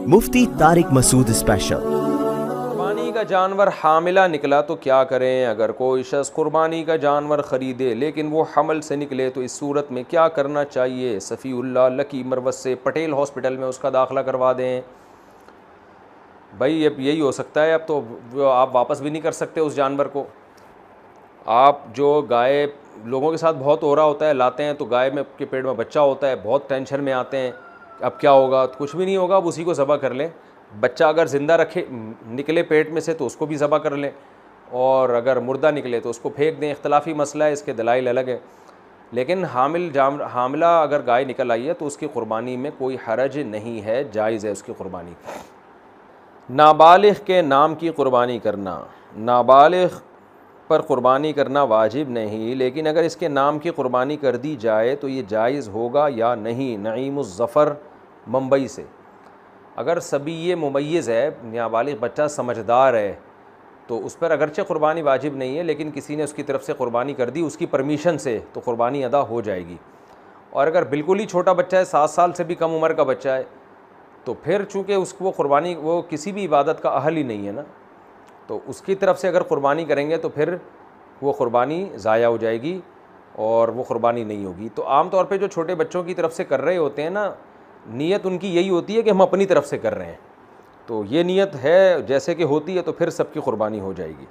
मुफ्ती Tariq Masood special. कुर्बानी का जानवर हामिला निकला तो क्या करें? अगर कोई शख्स कुर्बानी का जानवर ख़रीदे लेकिन वो हमल से निकले तो इस सूरत में क्या करना चाहिए? सफ़ीउल्लाह लकी मरवत से पटेल हॉस्पिटल में उसका दाखिला करवा दें। भाई अब यही हो सकता है, अब तो आप वापस भी नहीं कर सकते उस जानवर को। आप जो गाय लोगों के साथ बहुत हो रहा होता है, लाते हैं तो गाय में के पेट में बच्चा होता है, बहुत टेंशन में आते हैं अब क्या होगा, तो कुछ भी नहीं होगा, अब उसी को ज़बह कर लें। बच्चा अगर ज़िंदा रखे निकले पेट में से तो उसको भी ज़बह कर लें, और अगर मुर्दा निकले तो उसको फेंक दें। इख्तलाफी मसला है, इसके दलाइल अलग है। लेकिन हामिला अगर गाय निकल आई है तो उसकी क़ुरबानी में कोई हरज नहीं है, जायज़ है उसकी क़ुरबानी। नाबालिग के नाम की क़ुरबानी करना, नाबालिग पर क़ुरबानी करना वाजिब नहीं, लेकिन अगर इसके नाम की क़ुरबानी कर दी जाए तो ये जायज़ होगा या नहीं। नईमुज़्ज़फ़र मुंबई से, अगर सभी ये मुमय्यज़ है, नाबालिग बच्चा समझदार है, तो उस पर अगरचे क़ुरबानी वाजिब नहीं है, लेकिन किसी ने उसकी तरफ से क़ुरबानी कर दी उसकी परमिशन से तो क़ुरबानी अदा हो जाएगी। और अगर बिल्कुल ही छोटा बच्चा है, 7 साल से भी कम उम्र का बच्चा है, तो फिर चूँकि उसको क़ुरबानी वो किसी भी इबादत का अहल ही नहीं है ना, तो उसकी तरफ से अगर क़ुरबानी करेंगे तो फिर वो क़ुरबानी ज़ाया हो जाएगी और वो क़ुरबानी नहीं होगी। तो आम तौर पे जो छोटे बच्चों की तरफ से कर रहे होते हैं ना, नीयत उनकी यही होती है कि हम अपनी तरफ से कर रहे हैं, तो ये नीयत है जैसे कि होती है तो फिर सबकी क़ुरबानी हो जाएगी।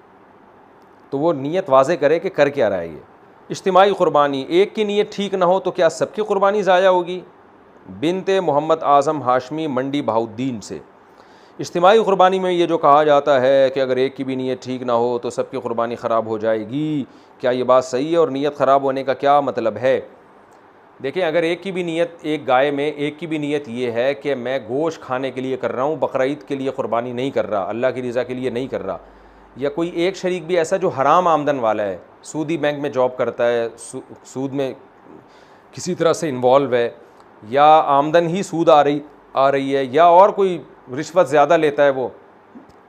तो वो नीयत वाज़े करे कि कर क्या रहा है ये। इज्तिमाई क़ुरबानी, एक की नीयत ठीक ना हो तो क्या सबकी क़ुरबानी ज़ाया होगी? बिनते मोहम्मद आज़म हाशमी मंडी बहाउद्दीन से, इज्तिमाई क़ुरबानी में ये जो कहा जाता है कि अगर एक की भी नीयत ठीक ना हो तो सबकी क़ुरबानी ख़राब हो जाएगी, क्या ये बात सही है? और नीयत ख़राब होने का क्या मतलब है? देखिए, अगर एक की भी नीयत, एक गाय में एक की भी नीयत ये है कि मैं गोश्त खाने के लिए कर रहा हूँ, बकरीद के लिए क़ुरबानी नहीं कर रहा, अल्लाह की रज़ा के लिए नहीं कर रहा, या कोई एक शरीक भी ऐसा जो हराम आमदन वाला है, सूदी बैंक में जॉब करता है, सूद में किसी तरह से इन्वॉल्व है, या आमदन ही सूद आ रही है, या और कोई रिश्वत ज़्यादा लेता है, वो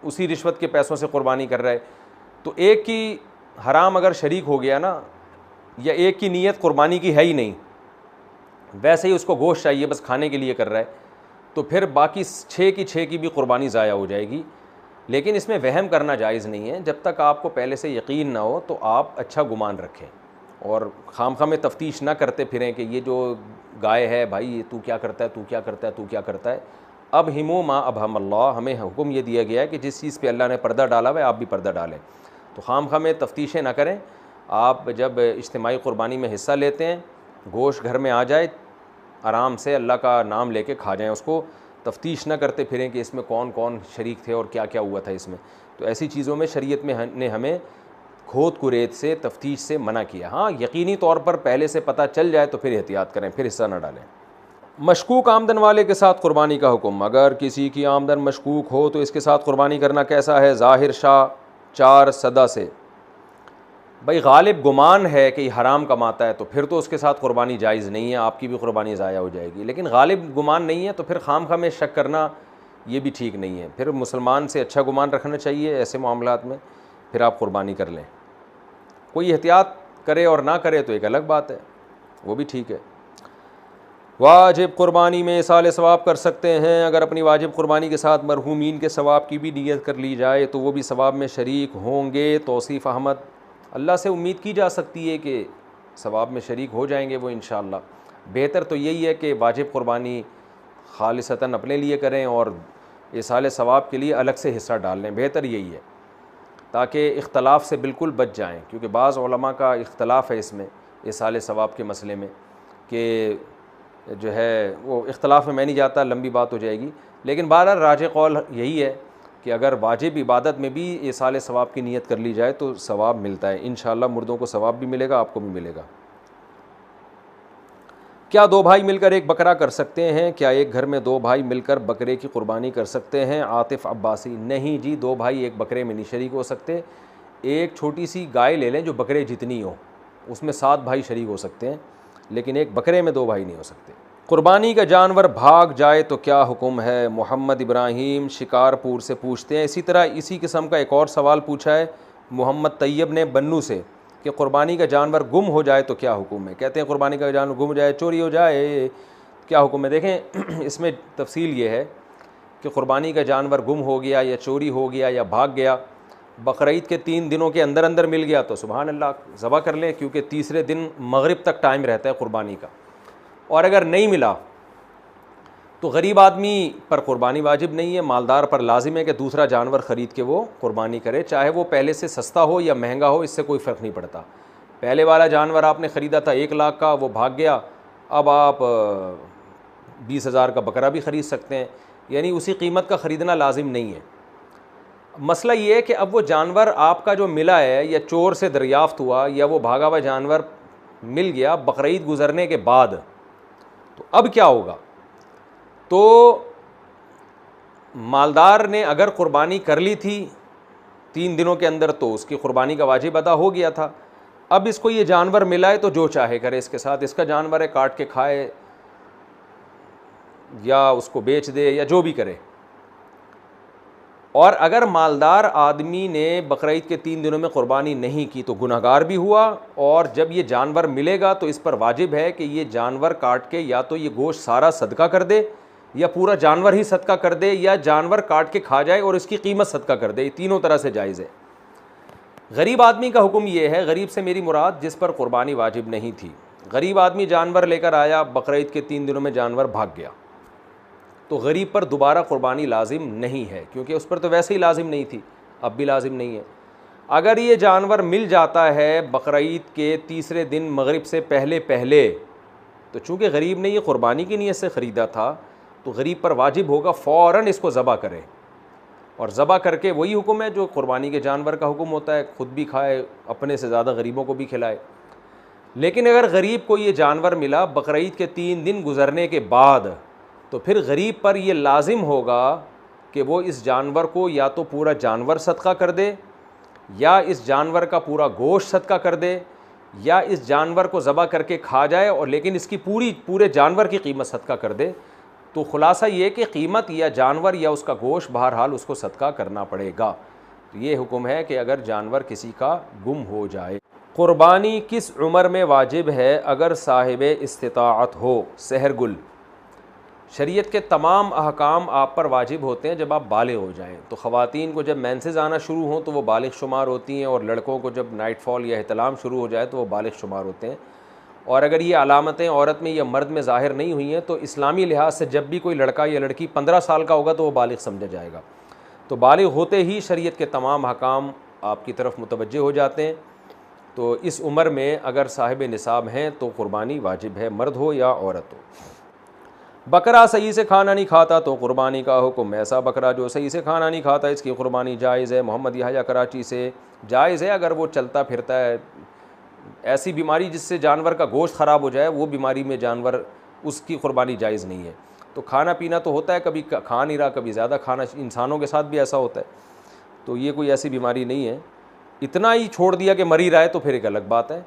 उसी रिश्वत के पैसों से क़ुरबानी कर रहा है, तो एक की हराम अगर शरीक हो गया ना, या एक की नीयत क़ुरबानी की है ही नहीं, वैसे ही उसको गोश्त चाहिए बस खाने के लिए कर रहा है, तो फिर बाकी 6 की भी क़ुरबानी ज़ाया हो जाएगी। लेकिन इसमें वहम करना जायज़ नहीं है। जब तक आपको पहले से यकीन ना हो तो आप अच्छा गुमान रखें और खामखा में तफ्तीश ना करते फिरें कि ये जो गाय है भाई, ये तू क्या करता है, तू क्या करता है, तू क्या करता है। अब हिमो मा अब हम अल्लाह, हमें हुक्म ये दिया गया है कि जिस चीज़ पे अल्लाह ने पर्दा डाला हुआ है आप भी पर्दा डालें। तो खामखा में तफ्तीशें ना करें। आप जब इज्तिमाई क़ुरबानी में हिस्सा लेते हैं, गोश्त घर में आ जाए, आराम से अल्लाह का नाम लेके खा जाएँ उसको, तफ्तीश ना करते फिरें कि इसमें कौन कौन शरीक थे और क्या क्या हुआ था इसमें। तो ऐसी चीज़ों में शरीयत में ने हमें खोद कुरेद से, तफ्तीश से मना किया। हाँ, यकीनी तौर पर पहले से पता चल जाए तो फिर एहतियात करें, फिर हिस्सा ना डालें। मशकूक आमदन वाले के साथ क़ुरबानी का हुक्म, अगर किसी की आमदन मशकूक हो तो इसके साथ क़ुरबानी करना कैसा है? ज़ाहिर शाह 4 सदा से, भाई गालिब गुमान है कि हराम कमाता है तो फिर तो उसके साथ क़ुरबानी जायज़ नहीं है, आपकी भी क़ुरबानी ज़ाया हो जाएगी। लेकिन गालिब गुमान नहीं है तो फिर खामखा में शक करना ये भी ठीक नहीं है। फिर मुसलमान से अच्छा गुमान रखना चाहिए ऐसे मामलात में, फिर आप क़ुरबानी कर लें। कोई एहतियात करे और ना करे तो एक अलग बात है, वो भी ठीक है। वाजिब क़ुरबानी में इसाले सवाब कर सकते हैं। अगर अपनी वाजिब क़ुरबानी के साथ मरहूमीन के सवाब की भी नीयत कर ली जाए तो वो भी सवाब में शरीक होंगे। तौसीफ़ अहमद, अल्लाह से उम्मीद की जा सकती है कि सवाब में शरीक हो जाएंगे वो इंशाअल्लाह। बेहतर तो यही है कि वाजिब क़ुरबानी खालिसतन अपने लिए करें और इसाले सवाब के लिए अलग से हिस्सा डाल लें, बेहतर यही है, ताकि इख्तलाफ से बिल्कुल बच जाएं। क्योंकि बाज़ उलमा का इख्तलाफ है इसमें, इसाले सवाब के मसले में, कि जो है वो इख्तलाफ में मैं नहीं जाता, लंबी बात हो जाएगी। लेकिन बहरहाल राज कौल यही है कि अगर वाजिब इबादत में भी इसाले सवाब की नीयत कर ली जाए तो सवाब मिलता है इंशाअल्लाह। मुर्दों को सवाब भी मिलेगा, आपको भी मिलेगा। क्या 2 भाई मिलकर एक बकरा कर सकते हैं? क्या एक घर में 2 भाई मिलकर बकरे की क़ुरबानी कर सकते हैं? आतिफ़ अब्बासी, नहीं जी, 2 भाई एक बकरे में नहीं शरीक हो सकते। एक छोटी सी गाय ले लें जो बकरे जितनी हो, उसमें 7 भाई शरीक हो सकते हैं, लेकिन एक बकरे में 2 भाई नहीं हो सकते। क़ुरबानी का जानवर भाग जाए तो क्या हुक्म है? मोहम्मद इब्राहीम शिकारपुर से पूछते हैं। इसी तरह इसी किस्म का एक और सवाल पूछा है मोहम्मद तैयब ने बन्नू से कि क़ुरबानी का जानवर गुम हो जाए तो क्या हुक्म है? कहते हैं क़ुरबानी का जानवर गुम हो जाए, चोरी हो जाए, क्या हुक्म है? देखें इसमें तफसील ये है कि क़ुरबानी का जानवर गुम हो गया या चोरी हो गया या भाग गया, बकरीद के 3 दिनों के अंदर अंदर मिल गया तो सुभान अल्लाह ज़बह कर लें, क्योंकि तीसरे दिन मगरिब तक टाइम रहता है क़ुरबानी का। और अगर नहीं मिला तो गरीब आदमी पर क़ुरबानी वाजिब नहीं है, मालदार पर लाजिम है कि दूसरा जानवर ख़रीद के वो क़ुरबानी करे, चाहे वो पहले से सस्ता हो या महंगा हो, इससे कोई फ़र्क नहीं पड़ता। पहले वाला जानवर आपने ख़रीदा था 1 लाख का, वो भाग गया, अब आप 20,000 का बकरा भी ख़रीद सकते हैं, यानी उसी कीमत का ख़रीदना लाजिम नहीं है। मसला ये है कि अब वो जानवर आपका जो मिला है या चोर से दरियाफ़्त हुआ या वो भागा हुआ जानवर मिल गया बकरीद गुज़रने के बाद, तो अब क्या होगा? तो मालदार ने अगर क़ुरबानी कर ली थी 3 दिनों के अंदर तो उसकी क़ुरबानी का वाजिब अदा हो गया था। अब इसको ये जानवर मिला है तो जो चाहे करे इसके साथ, इसका जानवर है, काट के खाए या उसको बेच दे या जो भी करे। और अगर मालदार आदमी ने बकरीद के 3 दिनों में क़ुरबानी नहीं की तो गुनहगार भी हुआ, और जब ये जानवर मिलेगा तो इस पर वाजिब है कि ये जानवर काट के या तो ये गोश्त सारा सदका कर दे या पूरा जानवर ही सदका कर दे या जानवर काट के खा जाए और इसकी कीमत सदका कर दे। तीनों तरह से जायज़ है। गरीब आदमी का हुक्म ये है, गरीब से मेरी मुराद जिस पर क़ुरबानी वाजिब नहीं थी। गरीब आदमी जानवर लेकर आया, बकरीद के 3 दिनों में जानवर भाग गया, तो गरीब पर दोबारा क़ुरबानी लाजिम नहीं है, क्योंकि उस पर तो वैसे ही लाजिम नहीं थी, अब भी लाजिम नहीं है। अगर ये जानवर मिल जाता है बकरीद के तीसरे दिन मगरिब से पहले पहले, तो चूँकि गरीब ने ये क़ुरबानी की नीयत से ख़रीदा था तो गरीब पर वाजिब होगा फ़ौरन इसको ज़बह करे, और ज़बह करके वही हुक्म है जो क़ुरबानी के जानवर का हुक्म होता है, ख़ुद भी खाए, अपने से ज़्यादा गरीबों को भी खिलाए। लेकिन अगर गरीब को ये जानवर मिला बकरीद के 3 दिन गुज़रने के बाद, तो फिर गरीब पर यह लाजिम होगा कि वो इस जानवर को या तो पूरा जानवर सदका कर दे या इस जानवर का पूरा गोश्त सदका कर दे या इस जानवर को ज़बह करके खा जाए, और लेकिन इसकी पूरे जानवर की कीमत सदका कर दे। तो ख़ुलासा ये कि कीमत या जानवर या उसका गोश्त बहरहाल उसको सदका करना पड़ेगा। तो ये हुक्म है कि अगर जानवर किसी का गुम हो जाए। क़ुरबानी किस उम्र में वाजिब है अगर साहिब इस्तिताअत हो? सहरगुल, शरीयत के तमाम अहकाम आप पर वाजिब होते हैं जब आप बालिग हो जाएं। तो ख़वातीन को जब मेंसेस आना शुरू हों तो वो बालिग शुमार होती हैं, और लड़कों को जब नाइटफॉल या इहतिलाम शुरू हो जाए तो वो बालिग शुमार होते हैं। और अगर ये अलामतें औरत में या मर्द में ज़ाहिर नहीं हुई हैं तो इस्लामी लिहाज से जब भी कोई लड़का या लड़की 15 साल का होगा तो वो बालिग समझा जाएगा। तो बालिग होते ही शरीयत के तमाम अहकाम आपकी तरफ मुतवज्जे हो जाते हैं। तो इस उम्र में अगर साहिब निसाब हैं तो क़ुरबानी वाजिब है, मर्द हो या औरत हो। बकरा सही से खाना नहीं खाता तो क़ुरबानी का हुक्म। ऐसा बकरा जो सही से खाना नहीं खाता इसकी क़ुरबानी जायज़ है। मोहम्मद यहया कराची से जायज़ है अगर वो चलता फिरता है। ऐसी बीमारी जिससे जानवर का गोश्त ख़राब हो जाए वो बीमारी में जानवर, उसकी क़ुरबानी जायज़ नहीं है। तो खाना पीना तो होता है, कभी खा नहीं रहा, कभी ज़्यादा खाना, इंसानों के साथ भी ऐसा होता है, तो ये कोई ऐसी बीमारी नहीं है। इतना ही छोड़ दिया कि मर ही रहा है तो फिर एक अलग बात है।